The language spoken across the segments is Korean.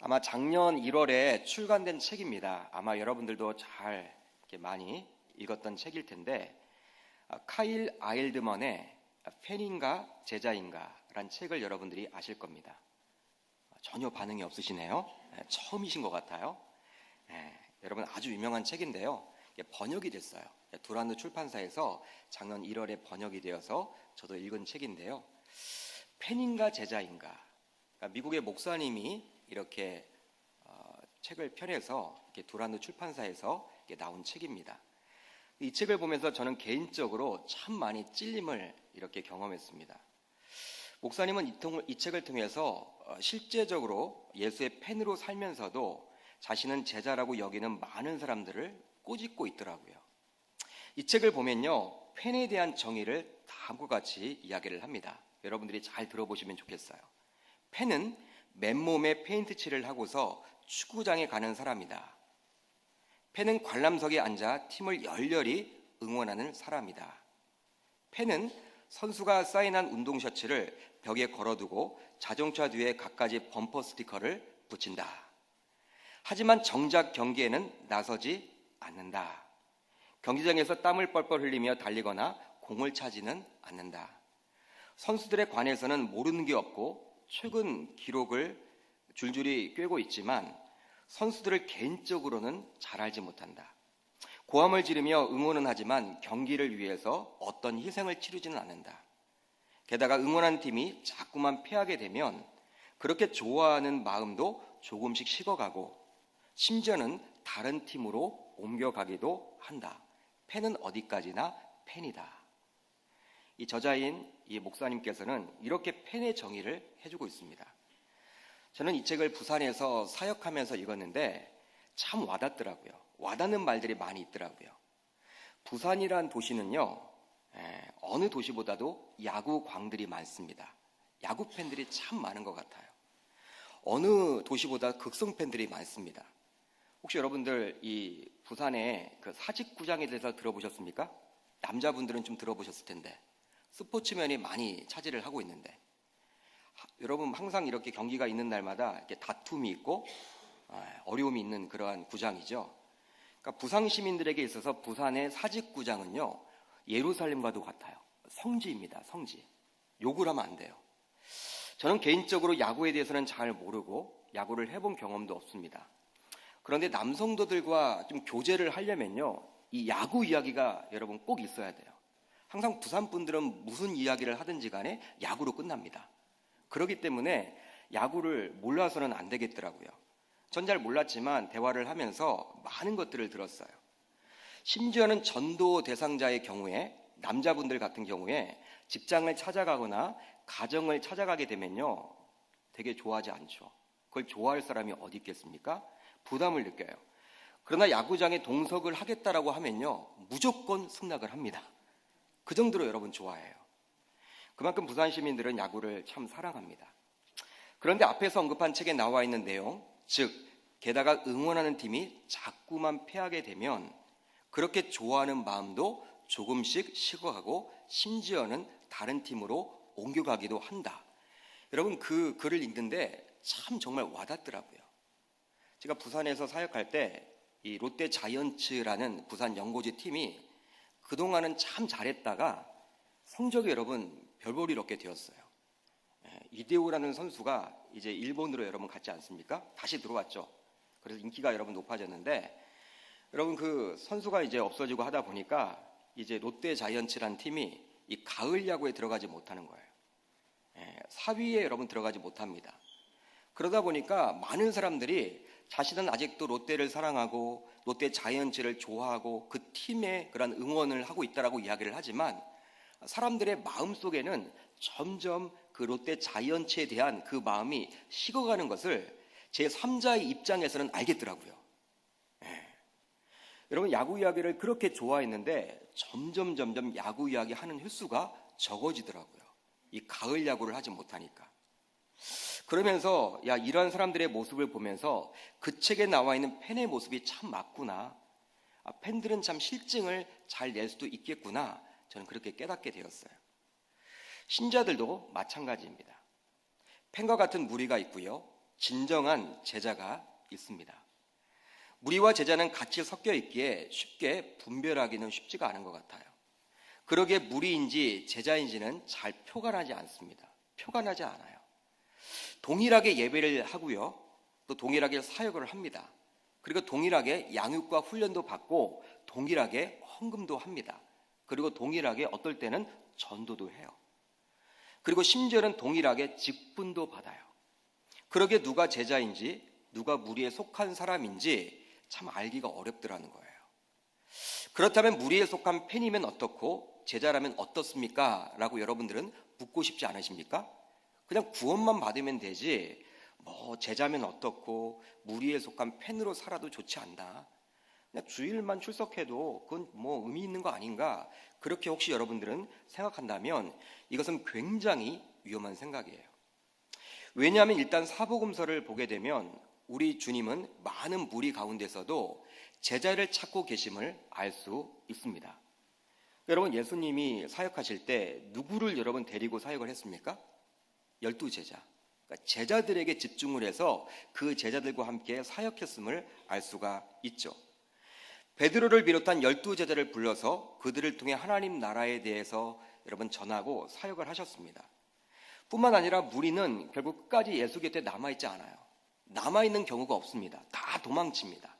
아마 작년 1월에 출간된 책입니다. 아마 여러분들도 잘 이렇게 많이 읽었던 책일 텐데, 카일 아일드먼의 팬인가 제자인가 라는 책을 여러분들이 아실 겁니다. 전혀 반응이 없으시네요. 처음이신 것 같아요. 여러분 아주 유명한 책인데요. 번역이 됐어요. 두란노 출판사에서 작년 1월에 번역이 되어서 저도 읽은 책인데요. 팬인가 제자인가, 그러니까 미국의 목사님이 이렇게 책을 펴내서 이렇게 두란노 출판사에서 이렇게 나온 책입니다. 이 책을 보면서 저는 개인적으로 참 많이 찔림을 이렇게 경험했습니다. 목사님은 이 책을 통해서 실제적으로 예수의 팬으로 살면서도 자신은 제자라고 여기는 많은 사람들을 꼬집고 있더라고요. 이 책을 보면요, 팬에 대한 정의를 다음과 같이 이야기를 합니다. 여러분들이 잘 들어보시면 좋겠어요. 팬은 맨몸에 페인트 칠을 하고서 축구장에 가는 사람이다. 팬은 관람석에 앉아 팀을 열렬히 응원하는 사람이다. 팬은 선수가 사인한 운동 셔츠를 벽에 걸어두고 자동차 뒤에 갖가지 범퍼 스티커를 붙인다. 하지만 정작 경기에는 나서지 않는다. 경기장에서 땀을 뻘뻘 흘리며 달리거나 공을 차지는 않는다. 선수들에 관해서는 모르는 게 없고 최근 기록을 줄줄이 꿰고 있지만 선수들을 개인적으로는 잘 알지 못한다. 고함을 지르며 응원은 하지만 경기를 위해서 어떤 희생을 치르지는 않는다. 게다가 응원한 팀이 자꾸만 패하게 되면 그렇게 좋아하는 마음도 조금씩 식어가고 심지어는 다른 팀으로 옮겨가기도 한다. 팬은 어디까지나 팬이다. 이 저자인 이 목사님께서는 이렇게 팬의 정의를 해주고 있습니다. 저는 이 책을 부산에서 사역하면서 읽었는데 참 와닿더라고요. 와닿는 말들이 많이 있더라고요. 부산이란 도시는요, 어느 도시보다도 야구 광들이 많습니다. 야구 팬들이 참 많은 것 같아요. 어느 도시보다 극성 팬들이 많습니다. 혹시 여러분들 이 부산의 그 사직구장에 대해서 들어보셨습니까? 남자분들은 좀 들어보셨을 텐데 스포츠면이 많이 차지를 하고 있는데, 여러분 항상 이렇게 경기가 있는 날마다 이렇게 다툼이 있고 어려움이 있는 그러한 구장이죠. 그러니까 부산 시민들에게 있어서 부산의 사직구장은요, 예루살렘과도 같아요. 성지입니다. 성지. 욕을 하면 안 돼요. 저는 개인적으로 야구에 대해서는 잘 모르고 야구를 해본 경험도 없습니다. 그런데 남성도들과 좀 교제를 하려면요, 이 야구 이야기가 여러분 꼭 있어야 돼요. 항상 부산 분들은 무슨 이야기를 하든지 간에 야구로 끝납니다. 그렇기 때문에 야구를 몰라서는 안 되겠더라고요. 전 잘 몰랐지만 대화를 하면서 많은 것들을 들었어요. 심지어는 전도 대상자의 경우에, 남자분들 같은 경우에 직장을 찾아가거나 가정을 찾아가게 되면요, 되게 좋아하지 않죠. 그걸 좋아할 사람이 어디 있겠습니까? 부담을 느껴요. 그러나 야구장에 동석을 하겠다라고 하면요, 무조건 승낙을 합니다. 그 정도로 여러분 좋아해요. 그만큼 부산 시민들은 야구를 참 사랑합니다. 그런데 앞에서 언급한 책에 나와 있는 내용, 즉 게다가 응원하는 팀이 자꾸만 패하게 되면 그렇게 좋아하는 마음도 조금씩 식어가고 심지어는 다른 팀으로 옮겨가기도 한다. 여러분 그 글을 읽는데 참 정말 와닿더라고요. 제가 부산에서 사역할 때 이 롯데 자이언츠라는 부산 연고지 팀이 그동안은 참 잘했다가 성적이 여러분 별볼일 없게 되었어요. 이대호라는 선수가 이제 일본으로 여러분 갔지 않습니까? 다시 들어왔죠. 그래서 인기가 여러분 높아졌는데, 여러분 그 선수가 이제 없어지고 하다 보니까 이제 롯데 자이언츠라는 팀이 이 가을 야구에 들어가지 못하는 거예요. 4위에 여러분 들어가지 못합니다. 그러다 보니까 많은 사람들이 자신은 아직도 롯데를 사랑하고 롯데 자이언츠를 좋아하고 그 팀의 그런 응원을 하고 있다라고 이야기를 하지만 사람들의 마음속에는 점점 그 롯데 자이언츠에 대한 그 마음이 식어가는 것을 제3자의 입장에서는 알겠더라고요. 여러분 야구 이야기를 그렇게 좋아했는데 점점 야구 이야기 하는 횟수가 적어지더라고요. 이 가을 야구를 하지 못하니까. 그러면서 이런 사람들의 모습을 보면서 그 책에 나와 있는 팬의 모습이 참 맞구나. 팬들은 참 실증을 잘 낼 수도 있겠구나. 저는 그렇게 깨닫게 되었어요. 신자들도 마찬가지입니다. 팬과 같은 무리가 있고요. 진정한 제자가 있습니다. 무리와 제자는 같이 섞여 있기에 쉽게 분별하기는 쉽지가 않은 것 같아요. 그러기에 무리인지 제자인지는 잘 표가 나지 않습니다. 표가 나지 않아요. 동일하게 예배를 하고요. 또 동일하게 사역을 합니다. 그리고 동일하게 양육과 훈련도 받고 동일하게 헌금도 합니다. 그리고 동일하게 어떨 때는 전도도 해요. 그리고 심지어는 동일하게 직분도 받아요. 그러기에 누가 제자인지 누가 무리에 속한 사람인지 참 알기가 어렵더라는 거예요. 그렇다면 무리에 속한 팬이면 어떻고 제자라면 어떻습니까? 라고 여러분들은 묻고 싶지 않으십니까? 그냥 구원만 받으면 되지 뭐 제자면 어떻고 무리에 속한 팬으로 살아도 좋지 않나? 그냥 주일만 출석해도 그건 뭐 의미 있는 거 아닌가? 그렇게 혹시 여러분들은 생각한다면 이것은 굉장히 위험한 생각이에요. 왜냐하면 일단 사복음서를 보게 되면 우리 주님은 많은 무리 가운데서도 제자를 찾고 계심을 알 수 있습니다. 여러분, 예수님이 사역하실 때 누구를 여러분 데리고 사역을 했습니까? 12제자. 그러니까 제자들에게 집중을 해서 그 제자들과 함께 사역했음을 알 수가 있죠. 베드로를 비롯한 12제자를 불러서 그들을 통해 하나님 나라에 대해서 여러분 전하고 사역을 하셨습니다. 뿐만 아니라 무리는 결국 끝까지 예수 곁에 남아있지 않아요. 남아있는 경우가 없습니다. 다 도망칩니다.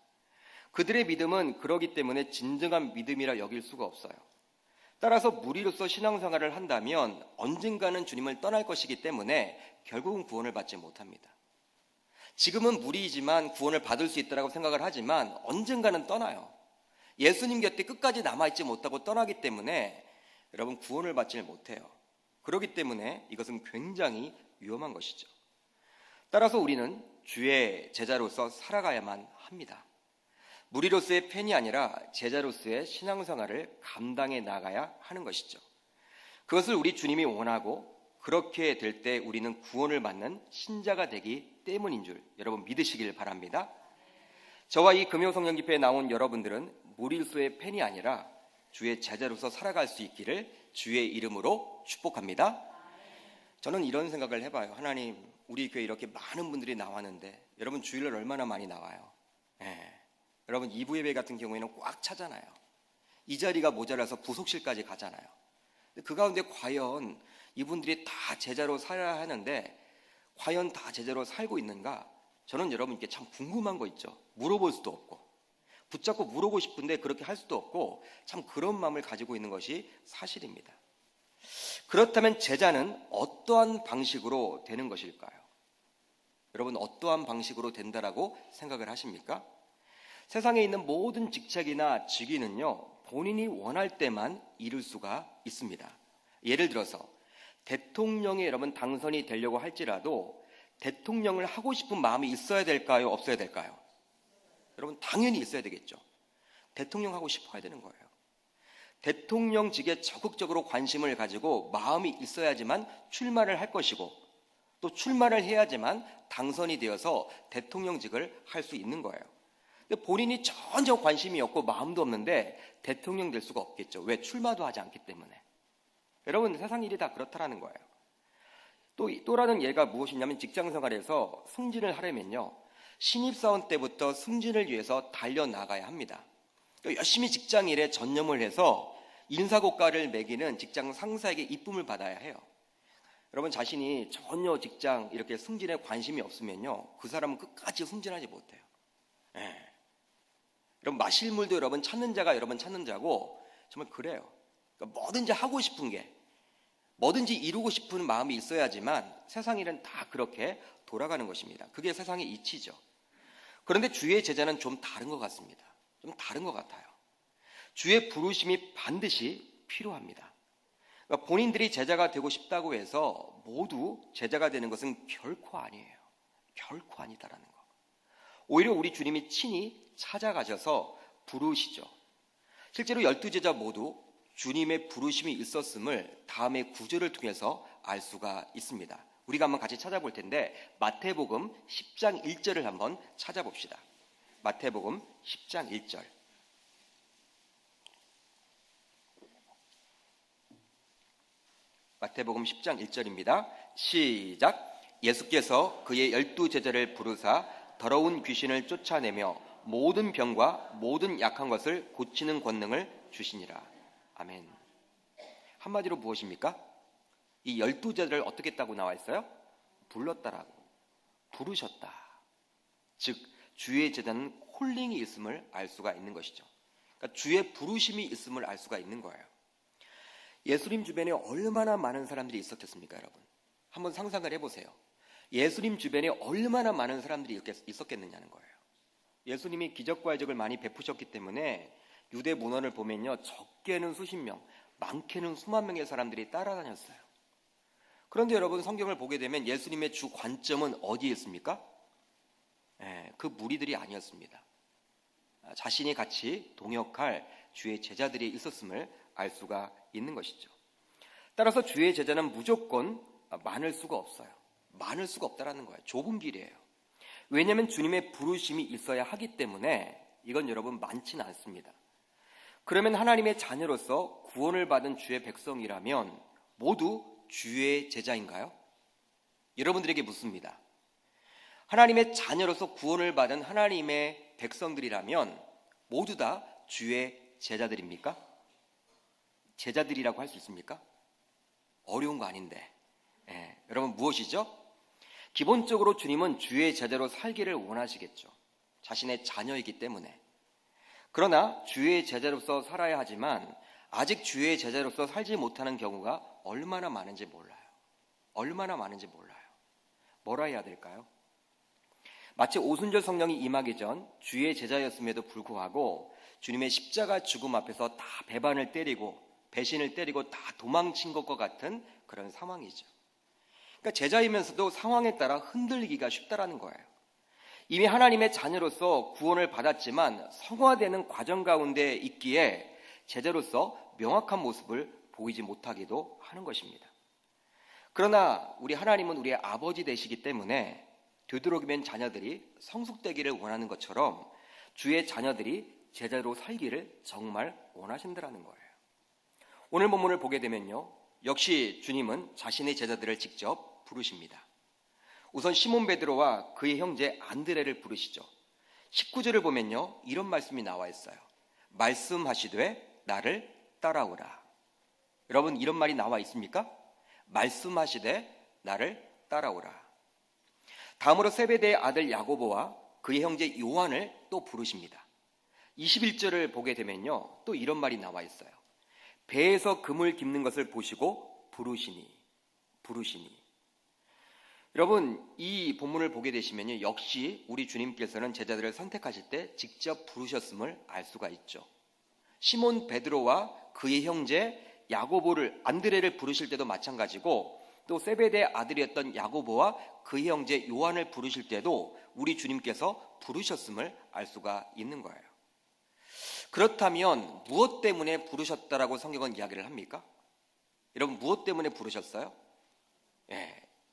그들의 믿음은 그러기 때문에 진정한 믿음이라 여길 수가 없어요. 따라서 무리로서 신앙생활을 한다면 언젠가는 주님을 떠날 것이기 때문에 결국은 구원을 받지 못합니다. 지금은 무리이지만 구원을 받을 수 있다고 생각을 하지만 언젠가는 떠나요. 예수님 곁에 끝까지 남아있지 못하고 떠나기 때문에 여러분 구원을 받지 못해요. 그렇기 때문에 이것은 굉장히 위험한 것이죠. 따라서 우리는 주의 제자로서 살아가야만 합니다. 무리로서의 팬이 아니라 제자로서의 신앙생활을 감당해 나가야 하는 것이죠. 그것을 우리 주님이 원하고 그렇게 될 때 우리는 구원을 받는 신자가 되기 때문인 줄 여러분 믿으시길 바랍니다. 저와 이 금요성령 집회에 나온 여러분들은 무리로서의 팬이 아니라 주의 제자로서 살아갈 수 있기를 주의 이름으로 축복합니다. 저는 이런 생각을 해봐요. 하나님, 우리 교회 이렇게 많은 분들이 나왔는데 여러분 주일날 얼마나 많이 나와요? 여러분 2부 예배 같은 경우에는 꽉 차잖아요. 이 자리가 모자라서 부속실까지 가잖아요. 그 가운데 과연 이분들이 다 제자로 살아야 하는데 과연 다 제자로 살고 있는가? 저는 여러분께 참 궁금한 거 있죠. 물어볼 수도 없고 붙잡고 물어보고 싶은데 그렇게 할 수도 없고 참 그런 마음을 가지고 있는 것이 사실입니다. 그렇다면 제자는 어떠한 방식으로 되는 것일까요? 여러분 어떠한 방식으로 된다라고 생각을 하십니까? 세상에 있는 모든 직책이나 직위는요, 본인이 원할 때만 이룰 수가 있습니다. 예를 들어서 대통령이 여러분 당선이 되려고 할지라도 대통령을 하고 싶은 마음이 있어야 될까요? 없어야 될까요? 여러분 당연히 있어야 되겠죠. 대통령 하고 싶어야 되는 거예요. 대통령직에 적극적으로 관심을 가지고 마음이 있어야지만 출마를 할 것이고 또 출마를 해야지만 당선이 되어서 대통령직을 할 수 있는 거예요. 근데 본인이 전혀 관심이 없고 마음도 없는데 대통령 될 수가 없겠죠. 왜? 출마도 하지 않기 때문에. 여러분 세상 일이 다 그렇다라는 거예요. 또라는 예가 무엇이냐면 직장생활에서 승진을 하려면요. 신입사원 때부터 승진을 위해서 달려나가야 합니다. 열심히 직장일에 전념을 해서 인사고과를 매기는 직장 상사에게 이쁨을 받아야 해요. 여러분 자신이 전혀 직장 이렇게 승진에 관심이 없으면요. 그 사람은 끝까지 승진하지 못해요. 여러분 마실 물도 여러분 찾는 자가 여러분 찾는 자고 정말 그래요. 그러니까 뭐든지 하고 싶은 게 뭐든지 이루고 싶은 마음이 있어야지만 세상 일은 다 그렇게 돌아가는 것입니다. 그게 세상의 이치죠. 그런데 주의 제자는 좀 다른 것 같습니다. 좀 다른 것 같아요. 주의 부르심이 반드시 필요합니다. 그러니까 본인들이 제자가 되고 싶다고 해서 모두 제자가 되는 것은 결코 아니에요. 결코 아니다라는 거. 오히려 우리 주님이 친히 찾아가셔서 부르시죠. 실제로 12제자 모두 주님의 부르심이 있었음을 다음의 구절을 통해서 알 수가 있습니다. 우리가 한번 같이 찾아볼 텐데 마태복음 10장 1절을 한번 찾아봅시다. 마태복음 10장 1절. 마태복음 10장 1절입니다. 시작. 예수께서 그의 12제자를 부르사 더러운 귀신을 쫓아내며 모든 병과 모든 약한 것을 고치는 권능을 주시니라. 아멘. 한마디로 무엇입니까? 이 12제자를 어떻게 했다고 나와 있어요? 불렀다라고. 부르셨다. 즉 주의 제자는 콜링이 있음을 알 수가 있는 것이죠. 그러니까 주의 부르심이 있음을 알 수가 있는 거예요. 예수님 주변에 얼마나 많은 사람들이 있었겠습니까, 여러분? 한번 상상을 해보세요. 예수님 주변에 얼마나 많은 사람들이 있었겠느냐는 거예요. 예수님이 기적과 이적을 많이 베푸셨기 때문에 유대 문헌을 보면요, 적게는 수십 명, 많게는 수만 명의 사람들이 따라다녔어요. 그런데 여러분, 성경을 보게 되면 예수님의 주 관점은 어디에 있습니까? 그 무리들이 아니었습니다. 자신이 같이 동역할 주의 제자들이 있었음을 알 수가 있는 것이죠. 따라서 주의 제자는 무조건 많을 수가 없어요. 많을 수가 없다라는 거예요. 좁은 길이에요. 왜냐하면 주님의 부르심이 있어야 하기 때문에 이건 여러분 많지는 않습니다. 그러면 하나님의 자녀로서 구원을 받은 주의 백성이라면 모두 주의 제자인가요? 여러분들에게 묻습니다. 하나님의 자녀로서 구원을 받은 하나님의 백성들이라면 모두 다 주의 제자들입니까? 제자들이라고 할 수 있습니까? 어려운 거 아닌데. 여러분 무엇이죠? 기본적으로 주님은 주의 제자로 살기를 원하시겠죠. 자신의 자녀이기 때문에. 그러나 주의 제자로서 살아야 하지만 아직 주의 제자로서 살지 못하는 경우가 얼마나 많은지 몰라요. 얼마나 많은지 몰라요. 뭐라 해야 될까요? 마치 오순절 성령이 임하기 전 주의 제자였음에도 불구하고 주님의 십자가 죽음 앞에서 다 배반을 때리고 배신을 때리고 다 도망친 것과 같은 그런 상황이죠. 그러니까 제자이면서도 상황에 따라 흔들리기가 쉽다라는 거예요. 이미 하나님의 자녀로서 구원을 받았지만 성화되는 과정 가운데 있기에 제자로서 명확한 모습을 보이지 못하기도 하는 것입니다. 그러나 우리 하나님은 우리의 아버지 되시기 때문에 되도록이면 자녀들이 성숙되기를 원하는 것처럼 주의 자녀들이 제자로 살기를 정말 원하신다라는 거예요. 오늘 본문을 보게 되면요, 역시 주님은 자신의 제자들을 직접 부르십니다. 우선 시몬 베드로와 그의 형제 안드레를 부르시죠. 19절을 보면요, 이런 말씀이 나와 있어요. 말씀하시되 나를 따라오라. 여러분, 이런 말이 나와 있습니까? 말씀하시되 나를 따라오라. 다음으로 세베대의 아들 야고보와 그의 형제 요한을 또 부르십니다. 21절을 보게 되면요, 또 이런 말이 나와 있어요. 배에서 금을 깁는 것을 보시고 부르시니. 여러분, 이 본문을 보게 되시면요, 역시 우리 주님께서는 제자들을 선택하실 때 직접 부르셨음을 알 수가 있죠. 시몬 베드로와 그의 형제 야고보를, 안드레를 부르실 때도 마찬가지고, 또 세베대의 아들이었던 야고보와 그의 형제 요한을 부르실 때도 우리 주님께서 부르셨음을 알 수가 있는 거예요. 그렇다면 무엇 때문에 부르셨다라고 성경은 이야기를 합니까? 여러분, 무엇 때문에 부르셨어요?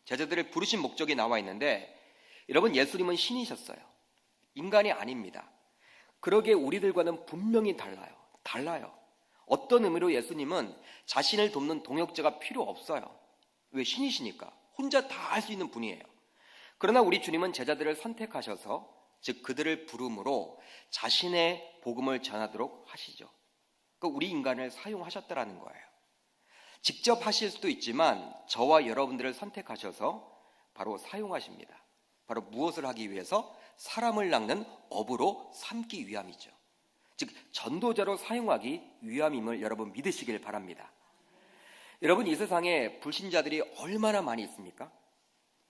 제자들을 부르신 목적이 나와 있는데, 여러분, 예수님은 신이셨어요. 인간이 아닙니다. 그러기에 우리들과는 분명히 달라요. 어떤 의미로 예수님은 자신을 돕는 동역자가 필요 없어요. 왜? 신이시니까. 혼자 다 할 수 있는 분이에요. 그러나 우리 주님은 제자들을 선택하셔서, 즉 그들을 부름으로 자신의 복음을 전하도록 하시죠. 그러니까 우리 인간을 사용하셨다라는 거예요. 직접 하실 수도 있지만 저와 여러분들을 선택하셔서 바로 사용하십니다. 바로 무엇을 하기 위해서? 사람을 낚는 어부로 삼기 위함이죠. 즉 전도자로 사용하기 위함임을 여러분 믿으시길 바랍니다. 여러분, 이 세상에 불신자들이 얼마나 많이 있습니까?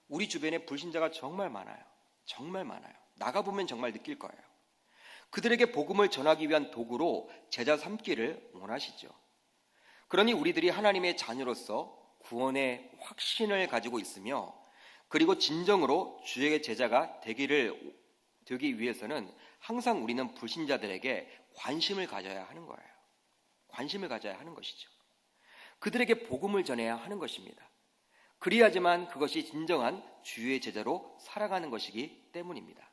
우리 주변에 불신자가 정말 많아요. 정말 많아요. 나가보면 정말 느낄 거예요. 그들에게 복음을 전하기 위한 도구로 제자 삼기를 원하시죠. 그러니 우리들이 하나님의 자녀로서 구원의 확신을 가지고 있으며, 그리고 진정으로 주의 제자가 되기 위해서는 항상 우리는 불신자들에게 관심을 가져야 하는 거예요. 관심을 가져야 하는 것이죠. 그들에게 복음을 전해야 하는 것입니다. 그리야지만 그것이 진정한 주의 제자로 살아가는 것이기 때문입니다.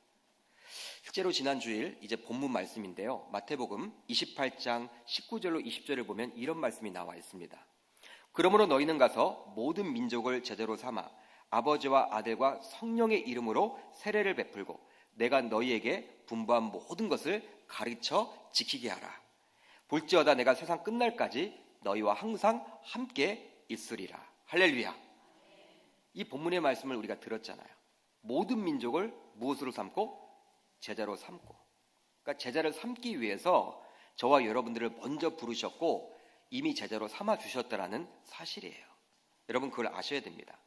실제로 지난 주일 이제 본문 말씀인데요, 마태복음 28장 19절로 20절을 보면 이런 말씀이 나와 있습니다. 그러므로 너희는 가서 모든 민족을 제자로 삼아 아버지와 아들과 성령의 이름으로 세례를 베풀고 내가 너희에게 분부한 모든 것을 가르쳐 지키게 하라. 볼지어다 내가 세상 끝날까지 너희와 항상 함께 있으리라. 할렐루야. 이 본문의 말씀을 우리가 들었잖아요. 모든 민족을 무엇으로 삼고? 제자로 삼고. 그러니까 제자를 삼기 위해서 저와 여러분들을 먼저 부르셨고 이미 제자로 삼아주셨다라는 사실이에요. 여러분 그걸 아셔야 됩니다.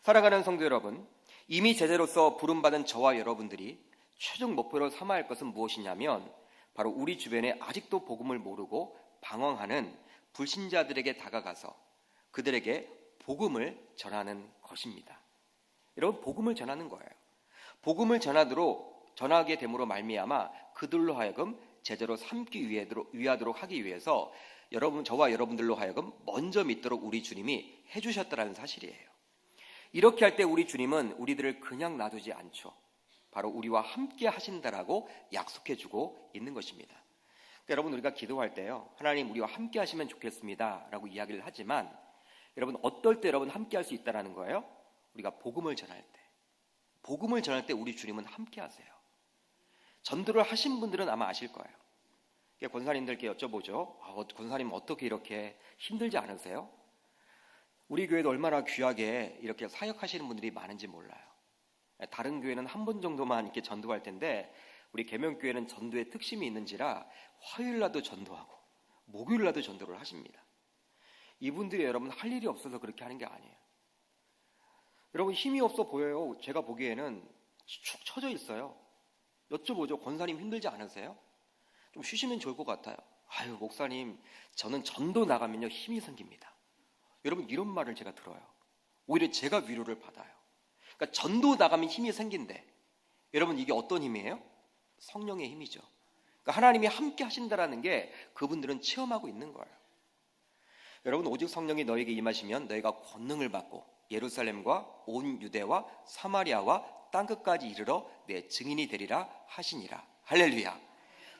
사랑하는 성도 여러분, 이미 제자로서 부름받은 저와 여러분들이 최종 목표로 삼아야 할 것은 무엇이냐면 바로 우리 주변에 아직도 복음을 모르고 방황하는 불신자들에게 다가가서 그들에게 복음을 전하는 것입니다. 여러분 복음을 전하는 거예요. 복음을 전하게 됨으로 말미암아 그들로 하여금 제자로 삼기 위하도록 하기 위해서 저와 여러분들로 하여금 먼저 믿도록 우리 주님이 해주셨다는 사실이에요. 이렇게 할 때 우리 주님은 우리들을 그냥 놔두지 않죠. 바로 우리와 함께 하신다라고 약속해주고 있는 것입니다. 그러니까 여러분 우리가 기도할 때요, 하나님 우리와 함께 하시면 좋겠습니다 라고 이야기를 하지만 여러분 어떨 때 여러분 함께 할 수 있다는 거예요? 우리가 복음을 전할 때 우리 주님은 함께 하세요. 전도를 하신 분들은 아마 아실 거예요. 권사님들께 여쭤보죠. 권사님 어떻게 이렇게 힘들지 않으세요? 우리 교회도 얼마나 귀하게 이렇게 사역하시는 분들이 많은지 몰라요. 다른 교회는 한 번 정도만 이렇게 전도할 텐데 우리 계명교회는 전도의 특심이 있는지라 화요일날도 전도하고 목요일날도 전도를 하십니다. 이분들이 여러분 할 일이 없어서 그렇게 하는 게 아니에요. 여러분 힘이 없어 보여요. 제가 보기에는 축 처져 있어요. 여쭤보죠. 권사님 힘들지 않으세요? 좀 쉬시면 좋을 것 같아요. 아유 목사님 저는 전도 나가면요 힘이 생깁니다. 여러분 이런 말을 제가 들어요. 오히려 제가 위로를 받아요. 그러니까 전도 나가면 힘이 생긴대. 여러분 이게 어떤 힘이에요? 성령의 힘이죠. 그러니까 하나님이 함께 하신다라는 게 그분들은 체험하고 있는 거예요. 여러분 오직 성령이 너에게 임하시면 너희가 권능을 받고 예루살렘과 온 유대와 사마리아와 땅끝까지 이르러 내 증인이 되리라 하시니라. 할렐루야.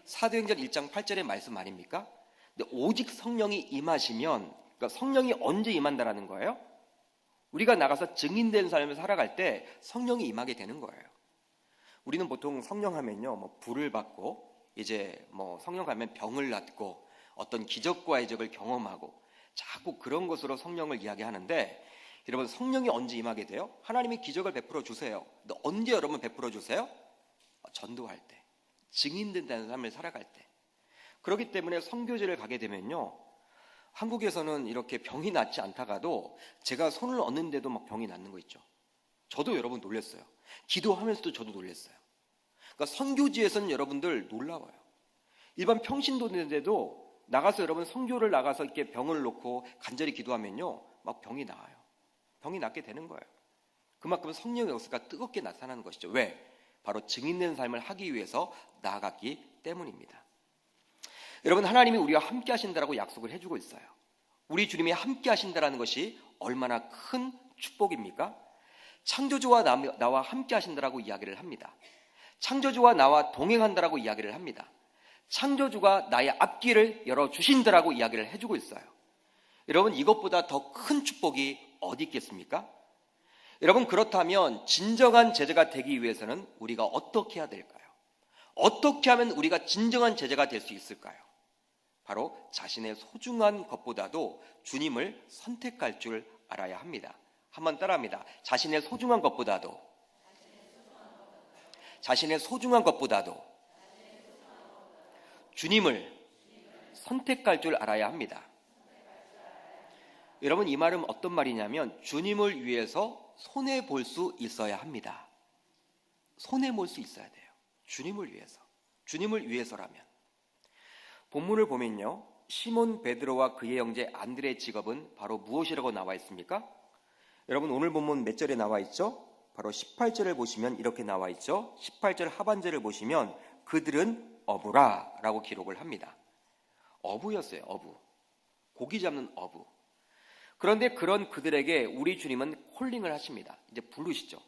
사도행전 1장 8절의 말씀 아닙니까? 근데 오직 성령이 임하시면, 그러니까 성령이 언제 임한다라는 거예요? 우리가 나가서 증인된 삶을 살아갈 때 성령이 임하게 되는 거예요. 우리는 보통 성령 하면요, 불을 받고 이제 성령 하면 병을 낫고 어떤 기적과 이적을 경험하고 자꾸 그런 것으로 성령을 이야기하는데, 여러분 성령이 언제 임하게 돼요? 하나님이 기적을 베풀어 주세요. 근데 언제 여러분 베풀어 주세요? 전도할 때, 증인된다는 삶을 살아갈 때. 그렇기 때문에 선교제를 가게 되면요, 한국에서는 이렇게 병이 낫지 않다가도 제가 손을 얹는데도 막 병이 낫는 거 있죠. 저도 여러분 놀랐어요. 기도하면서도 저도 놀랐어요. 그러니까 선교지에서는 여러분들 놀라워요. 일반 평신도인데도 나가서 여러분 선교를 나가서 이렇게 병을 놓고 간절히 기도하면요, 막 병이 나아요. 병이 낫게 되는 거예요. 그만큼 성령의 역사가 뜨겁게 나타나는 것이죠. 왜? 바로 증인된 삶을 하기 위해서 나아갔기 때문입니다. 여러분 하나님이 우리와 함께 하신다라고 약속을 해주고 있어요. 우리 주님이 함께 하신다라는 것이 얼마나 큰 축복입니까? 창조주와 나와 함께 하신다라고 이야기를 합니다. 창조주와 나와 동행한다라고 이야기를 합니다. 창조주가 나의 앞길을 열어주신다라고 이야기를 해주고 있어요. 여러분 이것보다 더 큰 축복이 어디 있겠습니까? 여러분 그렇다면 진정한 제자가 되기 위해서는 우리가 어떻게 해야 될까요? 어떻게 하면 우리가 진정한 제자가 될 수 있을까요? 바로 자신의 소중한 것보다도 주님을 선택할 줄 알아야 합니다. 한번 따라합니다. 자신의 소중한 것보다도 주님을 선택할 줄 알아야 합니다. 여러분 이 말은 어떤 말이냐면 주님을 위해서 손해볼 수 있어야 합니다. 손해볼 수 있어야 돼요. 주님을 위해서라면. 본문을 보면요, 시몬 베드로와 그의 형제 안드레의 직업은 바로 무엇이라고 나와 있습니까? 여러분 오늘 본문 몇 절에 나와 있죠? 바로 18절을 보시면 이렇게 나와 있죠. 18절 하반절을 보시면 그들은 어부라 라고 기록을 합니다. 어부였어요. 어부. 고기 잡는 어부. 그런데 그런 그들에게 우리 주님은 콜링을 하십니다. 이제 부르시죠.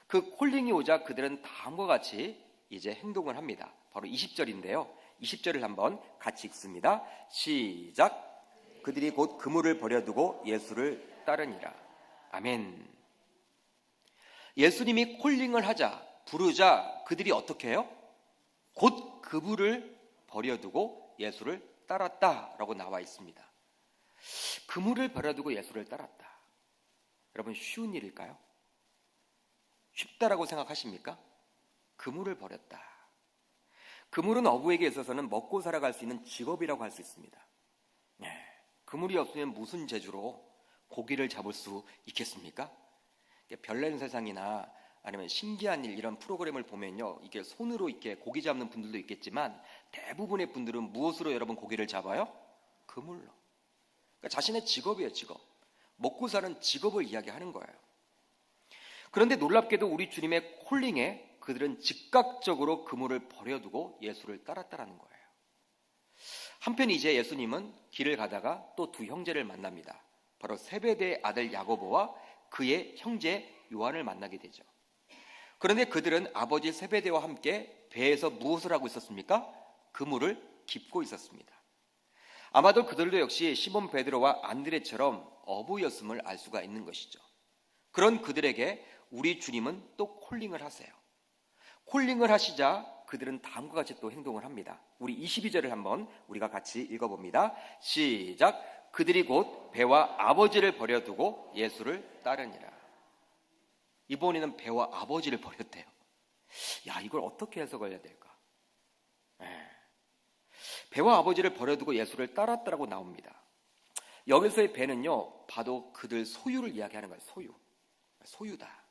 그 콜링이 오자 그들은 다음과 같이 이제 행동을 합니다. 바로 20절인데요. 20절을 한번 같이 읽습니다. 시작. 그들이 곧 그물을 버려두고 예수를 따르니라. 아멘. 예수님이 콜링을 하자, 부르자 그들이 어떻게 해요? 곧 그물을 버려두고 예수를 따랐다라고 나와 있습니다. 그물을 버려두고 예수를 따랐다. 여러분, 쉬운 일일까요? 쉽다라고 생각하십니까? 그물을 버렸다. 그물은 어부에게 있어서는 먹고 살아갈 수 있는 직업이라고 할 수 있습니다. 그물이 없으면 무슨 재주로 고기를 잡을 수 있겠습니까? 별난 세상이나 아니면 신기한 일 이런 프로그램을 보면요, 이게 손으로 이렇게 고기 잡는 분들도 있겠지만 대부분의 분들은 무엇으로 여러분 고기를 잡아요? 그물로. 그러니까 자신의 직업이에요, 직업. 먹고 사는 직업을 이야기하는 거예요. 그런데 놀랍게도 우리 주님의 콜링에 그들은 즉각적으로 그물을 버려두고 예수를 따랐다라는 거예요. 한편 이제 예수님은 길을 가다가 또 두 형제를 만납니다. 바로 세베대의 아들 야고보와 그의 형제 요한을 만나게 되죠. 그런데 그들은 아버지 세베대와 함께 배에서 무엇을 하고 있었습니까? 그물을 깁고 있었습니다. 아마도 그들도 역시 시몬 베드로와 안드레처럼 어부였음을 알 수가 있는 것이죠. 그런 그들에게 우리 주님은 또 콜링을 하세요. 콜링을 하시자 그들은 다음과 같이 또 행동을 합니다. 우리 22절을 한번 우리가 같이 읽어봅니다. 시작. 그들이 곧 배와 아버지를 버려두고 예수를 따르니라. 이번에는 배와 아버지를 버렸대요. 야, 이걸 어떻게 해석을 해야 될까? 배와 아버지를 버려두고 예수를 따랐다라고 나옵니다. 여기서의 배는요, 봐도 그들 소유를 이야기하는 거예요. 소유다.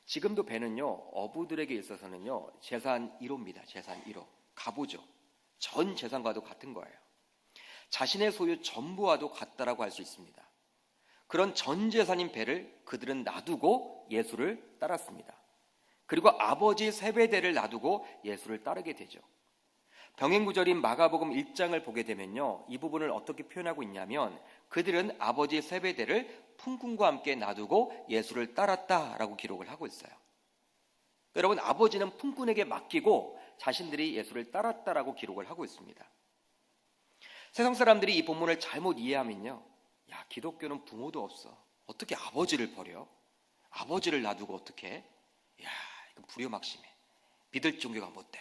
지금도 배는요, 어부들에게 있어서는요, 재산 1호입니다. 재산 1호. 가보죠. 전 재산과도 같은 거예요. 자신의 소유 전부와도 같다라고 할 수 있습니다. 그런 전 재산인 배를 그들은 놔두고 예수를 따랐습니다. 그리고 아버지 세베대를 놔두고 예수를 따르게 되죠. 병행구절인 마가복음 1장을 보게 되면요, 이 부분을 어떻게 표현하고 있냐면 그들은 아버지 세베대를 품꾼과 함께 놔두고 예수를 따랐다라고 기록을 하고 있어요. 여러분, 아버지는 품꾼에게 맡기고 자신들이 예수를 따랐다라고 기록을 하고 있습니다. 세상 사람들이 이 본문을 잘못 이해하면요, 야, 기독교는 부모도 없어. 어떻게 아버지를 버려? 아버지를 놔두고 어떻게 해? 야, 이건 불효막심해. 믿을 종교가 못 돼.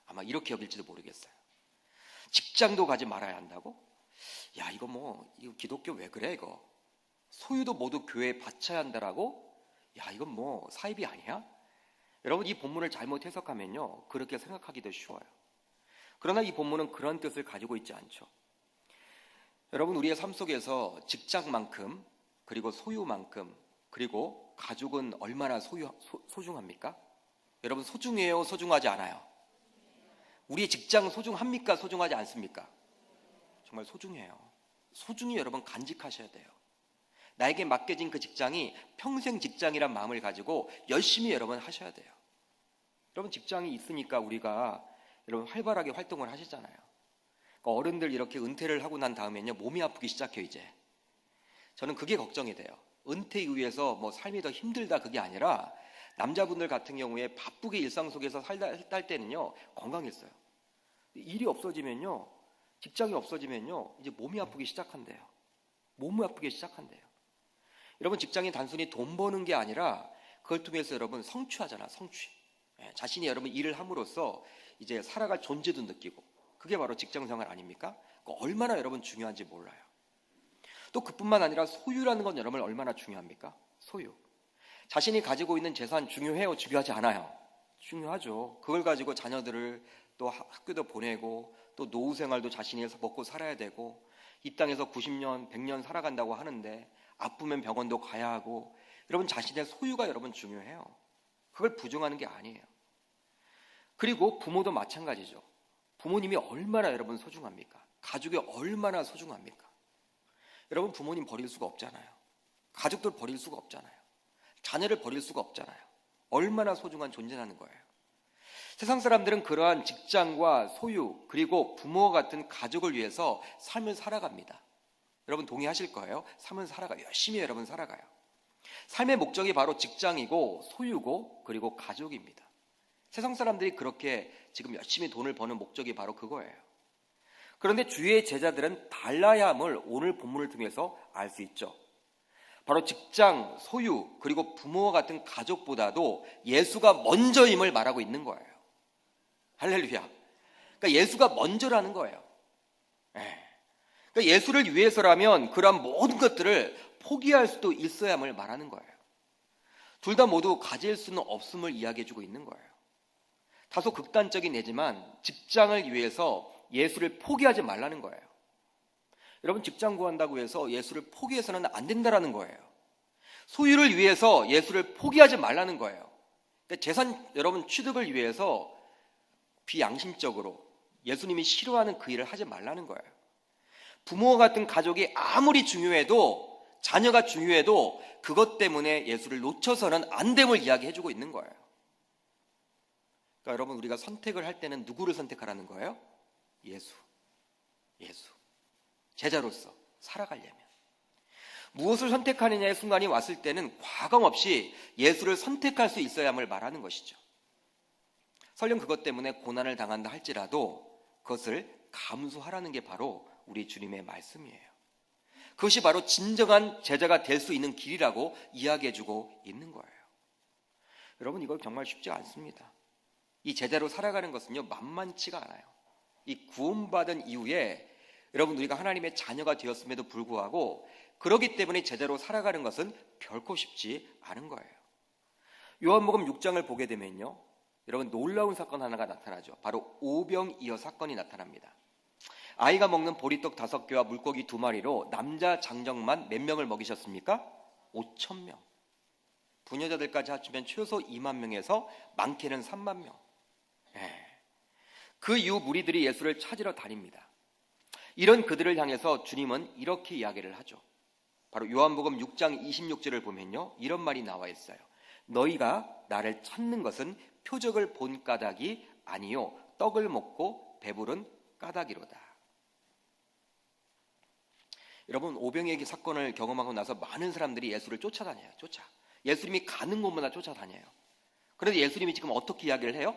아마 이렇게 여길지도 모르겠어요. 직장도 가지 말아야 한다고? 야, 이거 기독교 왜 그래 이거? 소유도 모두 교회에 바쳐야 한다라고? 야, 이건 사입이 아니야? 여러분, 이 본문을 잘못 해석하면요, 그렇게 생각하기도 쉬워요. 그러나 이 본문은 그런 뜻을 가지고 있지 않죠. 여러분, 우리의 삶 속에서 직장만큼, 그리고 소유만큼, 그리고 가족은 얼마나 소중합니까? 여러분, 소중해요, 소중하지 않아요? 우리의 직장 소중합니까, 소중하지 않습니까? 정말 소중해요. 소중히 여러분 간직하셔야 돼요. 나에게 맡겨진 그 직장이 평생 직장이란 마음을 가지고 열심히 여러분 하셔야 돼요. 여러분, 직장이 있으니까 우리가 여러분 활발하게 활동을 하시잖아요. 그러니까 어른들 이렇게 은퇴를 하고 난 다음에는요, 몸이 아프기 시작해요. 이제 저는 그게 걱정이 돼요. 은퇴 이후에서 삶이 더 힘들다 그게 아니라 남자분들 같은 경우에 바쁘게 일상 속에서 살 때는요, 건강했어요. 일이 없어지면요, 직장이 없어지면요, 이제 몸이 아프기 시작한대요. 몸이 아프기 시작한대요. 여러분, 직장이 단순히 돈 버는 게 아니라 그걸 통해서 여러분 성취하잖아, 성취. 자신이 여러분 일을 함으로써 이제 살아갈 존재도 느끼고, 그게 바로 직장 생활 아닙니까? 얼마나 여러분 중요한지 몰라요. 또 그뿐만 아니라 소유라는 건 여러분 얼마나 중요합니까? 소유. 자신이 가지고 있는 재산 중요해요, 중요하지 않아요? 중요하죠. 그걸 가지고 자녀들을 또 학교도 보내고 또 노후 생활도 자신이 먹고 살아야 되고, 이 땅에서 90년, 100년 살아간다고 하는데 아프면 병원도 가야 하고, 여러분 자신의 소유가 여러분 중요해요. 그걸 부정하는 게 아니에요. 그리고 부모도 마찬가지죠. 부모님이 얼마나 여러분 소중합니까? 가족이 얼마나 소중합니까? 여러분, 부모님 버릴 수가 없잖아요. 가족들 버릴 수가 없잖아요. 자녀를 버릴 수가 없잖아요. 얼마나 소중한 존재라는 거예요. 세상 사람들은 그러한 직장과 소유, 그리고 부모와 같은 가족을 위해서 삶을 살아갑니다. 여러분 동의하실 거예요. 삶을 살아가요. 열심히 여러분 살아가요. 삶의 목적이 바로 직장이고 소유고 그리고 가족입니다. 세상 사람들이 그렇게 지금 열심히 돈을 버는 목적이 바로 그거예요. 그런데 주의 제자들은 달라야 함을 오늘 본문을 통해서 알 수 있죠. 바로 직장, 소유, 그리고 부모와 같은 가족보다도 예수가 먼저임을 말하고 있는 거예요. 할렐루야. 그러니까 예수가 먼저라는 거예요. 그러니까 예수를 위해서라면 그러한 모든 것들을 포기할 수도 있어야함을 말하는 거예요. 둘 다 모두 가질 수는 없음을 이야기해주고 있는 거예요. 다소 극단적인 예지만 직장을 위해서 예수를 포기하지 말라는 거예요. 여러분, 직장 구한다고 해서 예수를 포기해서는 안 된다라는 거예요. 소유를 위해서 예수를 포기하지 말라는 거예요. 그러니까 재산 여러분 취득을 위해서 비양심적으로 예수님이 싫어하는 그 일을 하지 말라는 거예요. 부모와 같은 가족이 아무리 중요해도, 자녀가 중요해도 그것 때문에 예수를 놓쳐서는 안 됨을 이야기해주고 있는 거예요. 그러니까 여러분, 우리가 선택을 할 때는 누구를 선택하라는 거예요? 예수. 제자로서 살아가려면. 무엇을 선택하느냐의 순간이 왔을 때는 과감 없이 예수를 선택할 수 있어야 함을 말하는 것이죠. 설령 그것 때문에 고난을 당한다 할지라도 그것을 감수하라는 게 바로 우리 주님의 말씀이에요. 그것이 바로 진정한 제자가 될 수 있는 길이라고 이야기해주고 있는 거예요. 여러분, 이거 정말 쉽지 않습니다. 이 제자로 살아가는 것은요, 만만치가 않아요. 이 구원받은 이후에 여러분, 우리가 하나님의 자녀가 되었음에도 불구하고 그렇기 때문에 제자로 살아가는 것은 결코 쉽지 않은 거예요. 요한복음 6장을 보게 되면요, 여러분, 놀라운 사건 하나가 나타나죠. 바로 오병이어 사건이 나타납니다. 아이가 먹는 보리떡 5개와 물고기 2마리로 남자 장정만 몇 명을 먹이셨습니까? 5,000명. 부녀자들까지 합치면 최소 2만 명에서 많게는 3만 명. 그 이후 무리들이 예수를 찾으러 다닙니다. 이런 그들을 향해서 주님은 이렇게 이야기를 하죠. 바로 요한복음 6장 26절을 보면요, 이런 말이 나와 있어요. 너희가 나를 찾는 것은 표적을 본 까닭이 아니요 떡을 먹고 배부른 까닭이로다. 여러분, 오병이어 사건을 경험하고 나서 많은 사람들이 예수를 쫓아다녀요. 예수님이 가는 곳마다 쫓아다녀요. 그런데 예수님이 지금 어떻게 이야기를 해요?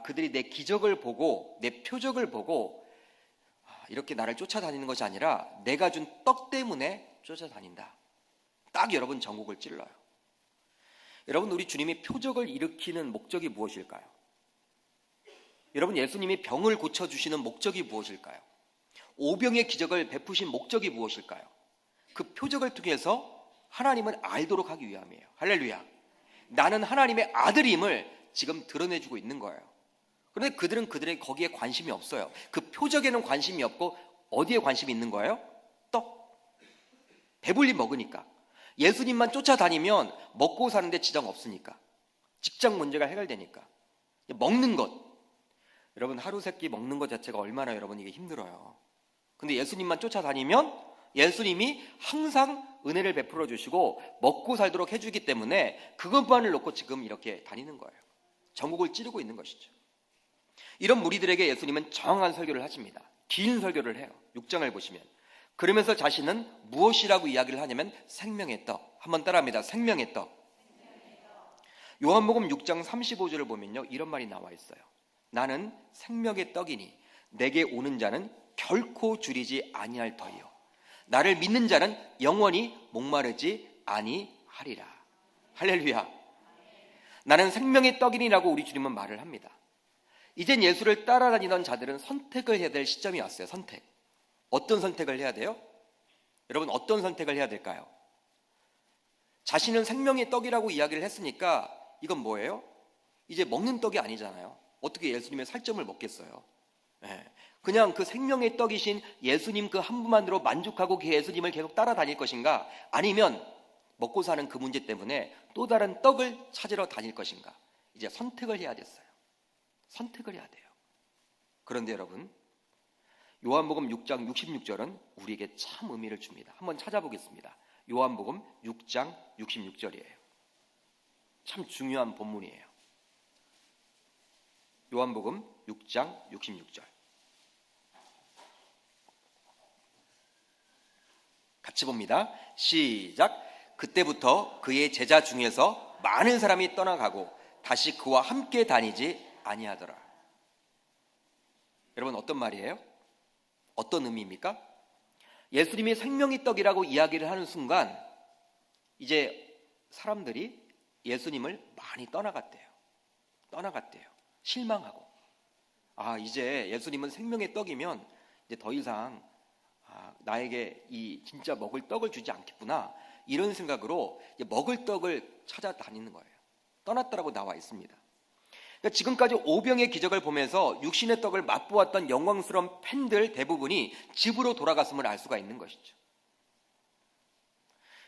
그들이 내 기적을 보고 내 표적을 보고 이렇게 나를 쫓아다니는 것이 아니라 내가 준 떡 때문에 쫓아다닌다. 딱 여러분 전곡을 찔러요. 여러분, 우리 주님이 표적을 일으키는 목적이 무엇일까요? 여러분, 예수님이 병을 고쳐주시는 목적이 무엇일까요? 오병의 기적을 베푸신 목적이 무엇일까요? 그 표적을 통해서 하나님을 알도록 하기 위함이에요. 할렐루야. 나는 하나님의 아들임을 지금 드러내주고 있는 거예요. 그런데 그들은 거기에 관심이 없어요. 그 표적에는 관심이 없고 어디에 관심이 있는 거예요? 떡. 배불리 먹으니까. 예수님만 쫓아다니면 먹고 사는데 지장 없으니까. 직장 문제가 해결되니까. 먹는 것. 여러분, 하루 세끼 먹는 것 자체가 얼마나 여러분 이게 힘들어요. 근데 예수님만 쫓아다니면 예수님이 항상 은혜를 베풀어 주시고 먹고 살도록 해주기 때문에 그것만을 놓고 지금 이렇게 다니는 거예요. 전국을 찌르고 있는 것이죠. 이런 무리들에게 예수님은 정확한 설교를 하십니다. 긴 설교를 해요. 6장을 보시면. 그러면서 자신은 무엇이라고 이야기를 하냐면 생명의 떡. 한번 따라합니다. 생명의 떡. 요한복음 6장 35절을 보면요, 이런 말이 나와 있어요. 나는 생명의 떡이니 내게 오는 자는 결코 줄이지 아니할 터이요 나를 믿는 자는 영원히 목마르지 아니하리라. 할렐루야. 나는 생명의 떡이니라고 우리 주님은 말을 합니다. 이젠 예수를 따라다니던 자들은 선택을 해야 될 시점이 왔어요. 선택. 어떤 선택을 해야 돼요? 여러분, 어떤 선택을 해야 될까요? 자신은 생명의 떡이라고 이야기를 했으니까 이건 뭐예요? 이제 먹는 떡이 아니잖아요. 어떻게 예수님의 살점을 먹겠어요? 그냥 그 생명의 떡이신 예수님 그 한 분만으로 만족하고 그 예수님을 계속 따라다닐 것인가? 아니면 먹고 사는 그 문제 때문에 또 다른 떡을 찾으러 다닐 것인가? 이제 선택을 해야 됐어요. 선택을 해야 돼요. 그런데 여러분, 요한복음 6장 66절은 우리에게 참 의미를 줍니다. 한번 찾아보겠습니다. 요한복음 6장 66절이에요. 참 중요한 본문이에요. 요한복음 6장 66절. 같이 봅니다. 시작. 그때부터 그의 제자 중에서 많은 사람이 떠나가고 다시 그와 함께 다니지 아니하더라. 여러분, 어떤 말이에요? 어떤 의미입니까? 예수님이 생명의 떡이라고 이야기를 하는 순간 이제 사람들이 예수님을 많이 떠나갔대요. 실망하고. 이제 예수님은 생명의 떡이면 이제 더 이상 나에게 이 진짜 먹을 떡을 주지 않겠구나. 이런 생각으로 이제 먹을 떡을 찾아다니는 거예요. 떠났다라고 나와 있습니다. 그러니까 지금까지 오병의 기적을 보면서 육신의 떡을 맛보았던 영광스러운 팬들 대부분이 집으로 돌아갔음을 알 수가 있는 것이죠.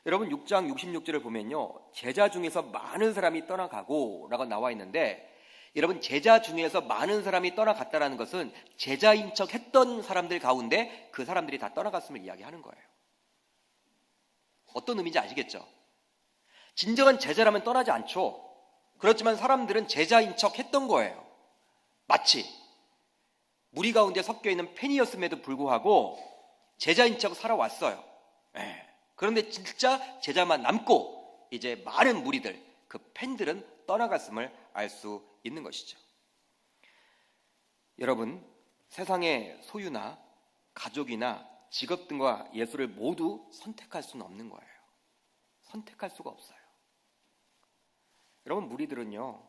여러분 6장 66절을 보면요, 제자 중에서 많은 사람이 떠나가고 라고 나와 있는데, 여러분 제자 중에서 많은 사람이 떠나갔다라는 것은 제자인 척 했던 사람들 가운데 그 사람들이 다 떠나갔음을 이야기하는 거예요. 어떤 의미인지 아시겠죠? 진정한 제자라면 떠나지 않죠. 그렇지만 사람들은 제자인 척 했던 거예요. 마치 무리 가운데 섞여 있는 팬이었음에도 불구하고 제자인 척 살아왔어요. 그런데 진짜 제자만 남고 이제 많은 무리들, 그 팬들은 떠나갔음을 알 수 있는 것이죠. 여러분, 세상의 소유나 가족이나 직업 등과 예수를 모두 선택할 수는 없는 거예요. 선택할 수가 없어요. 여러분, 무리들은요,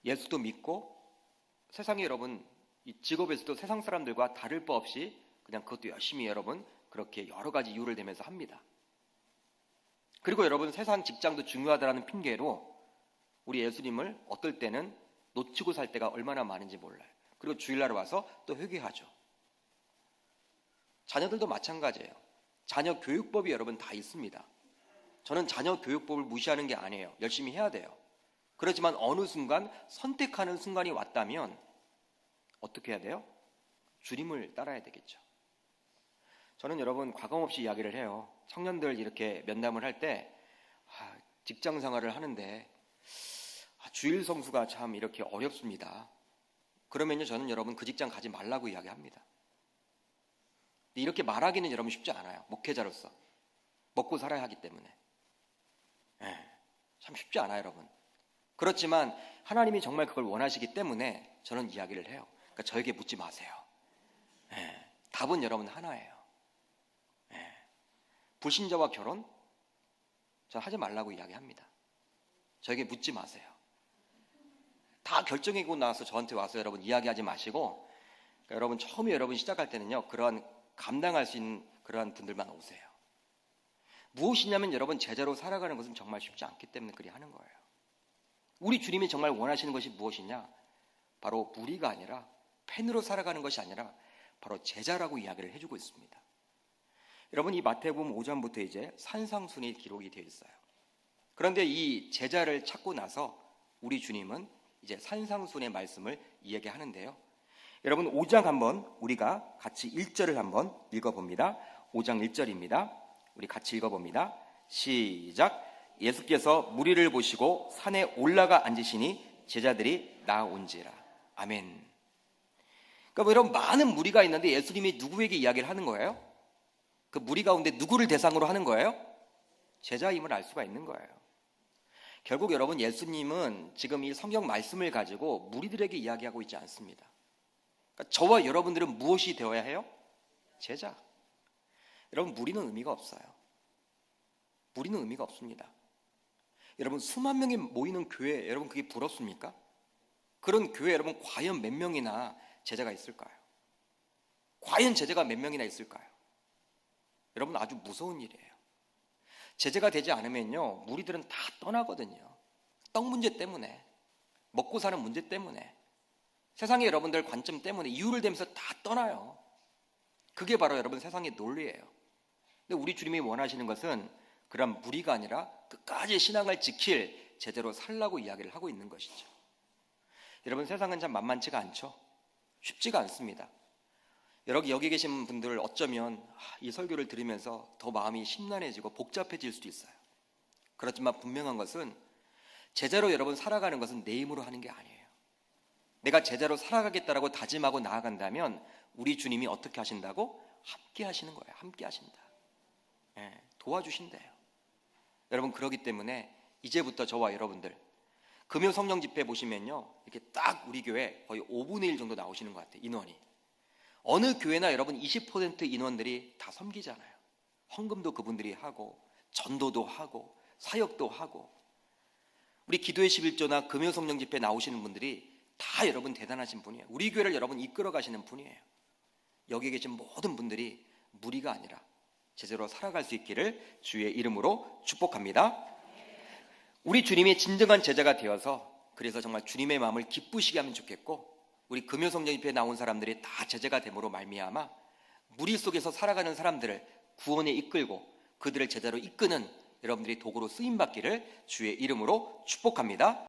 예수도 믿고 세상에 여러분 이 직업에서도 세상 사람들과 다를 바 없이 그냥 그것도 열심히 여러분 그렇게 여러 가지 이유를 대면서 합니다. 그리고 여러분 세상 직장도 중요하다라는 핑계로 우리 예수님을 어떨 때는 놓치고 살 때가 얼마나 많은지 몰라요. 그리고 주일날 와서 또 회개하죠. 자녀들도 마찬가지예요. 자녀 교육법이 여러분 다 있습니다. 저는 자녀 교육법을 무시하는 게 아니에요. 열심히 해야 돼요. 그렇지만 어느 순간 선택하는 순간이 왔다면 어떻게 해야 돼요? 주님을 따라야 되겠죠. 저는 여러분 과감 없이 이야기를 해요. 청년들 이렇게 면담을 할 때 직장 생활을 하는데 주일 성수가 참 이렇게 어렵습니다. 그러면요 저는 여러분 그 직장 가지 말라고 이야기합니다. 이렇게 말하기는 여러분 쉽지 않아요. 목회자로서 먹고 살아야 하기 때문에 참 쉽지 않아요 여러분. 그렇지만 하나님이 정말 그걸 원하시기 때문에 저는 이야기를 해요. 그러니까 저에게 묻지 마세요. 답은 여러분 하나예요. 불신자와 결혼? 저는 하지 말라고 이야기합니다. 저에게 묻지 마세요. 다 결정하고 나서 저한테 와서 여러분 이야기하지 마시고, 그러니까 여러분 처음에 여러분 시작할 때는요 그러한 감당할 수 있는 그러한 분들만 오세요. 무엇이냐면 여러분 제자로 살아가는 것은 정말 쉽지 않기 때문에 그리 하는 거예요. 우리 주님이 정말 원하시는 것이 무엇이냐? 바로 무리가 아니라 팬으로 살아가는 것이 아니라 바로 제자라고 이야기를 해주고 있습니다. 여러분 이 마태복음 5장부터 이제 산상순이 기록이 되어 있어요. 그런데 이 제자를 찾고 나서 우리 주님은 이제 산상순의 말씀을 이야기하는데요. 여러분 5장 한번 우리가 같이 1절을 한번 읽어봅니다. 5장 1절입니다. 우리 같이 읽어봅니다. 시작. 예수께서 무리를 보시고 산에 올라가 앉으시니 제자들이 나온지라. 아멘. 그러니까 여러분 많은 무리가 있는데 예수님이 누구에게 이야기를 하는 거예요? 그 무리 가운데 누구를 대상으로 하는 거예요? 제자임을 알 수가 있는 거예요. 결국 여러분 예수님은 지금 이 성경 말씀을 가지고 무리들에게 이야기하고 있지 않습니다. 그러니까 저와 여러분들은 무엇이 되어야 해요? 제자. 여러분 무리는 의미가 없어요. 무리는 의미가 없습니다. 여러분 수만 명이 모이는 교회 여러분 그게 부럽습니까? 그런 교회 여러분 과연 몇 명이나 제자가 있을까요? 과연 제자가 몇 명이나 있을까요? 여러분 아주 무서운 일이에요. 제자가 되지 않으면요 무리들은 다 떠나거든요. 떡 문제 때문에, 먹고 사는 문제 때문에, 세상의 여러분들 관점 때문에 이유를 대면서 다 떠나요. 그게 바로 여러분 세상의 논리예요. 근데 우리 주님이 원하시는 것은 그런 무리가 아니라 끝까지 신앙을 지킬 제대로 살라고 이야기를 하고 있는 것이죠. 여러분 세상은 참 만만치가 않죠. 쉽지가 않습니다. 여기 계신 분들 어쩌면 이 설교를 들으면서 더 마음이 심란해지고 복잡해질 수도 있어요. 그렇지만 분명한 것은 제자로 여러분 살아가는 것은 내 힘으로 하는 게 아니에요. 내가 제자로 살아가겠다라고 다짐하고 나아간다면 우리 주님이 어떻게 하신다고? 함께 하시는 거예요. 함께 하신다. 도와주신대요. 여러분 그러기 때문에 이제부터 저와 여러분들 금요 성령 집회 보시면요 이렇게 딱 우리 교회 거의 5분의 1 정도 나오시는 것 같아요. 인원이. 어느 교회나 여러분 20% 인원들이 다 섬기잖아요. 헌금도 그분들이 하고 전도도 하고 사역도 하고, 우리 기도의 11조나 금요성령 집회 나오시는 분들이 다 여러분 대단하신 분이에요. 우리 교회를 여러분 이끌어 가시는 분이에요. 여기 계신 모든 분들이 무리가 아니라 제대로 살아갈 수 있기를 주의 이름으로 축복합니다. 우리 주님이 진정한 제자가 되어서, 그래서 정말 주님의 마음을 기쁘시게 하면 좋겠고, 우리 금요성령 집회에 나온 사람들이 다 제자가 됨으로 말미암아 무리 속에서 살아가는 사람들을 구원에 이끌고 그들을 제자로 이끄는 여러분들이 도구로 쓰임받기를 주의 이름으로 축복합니다.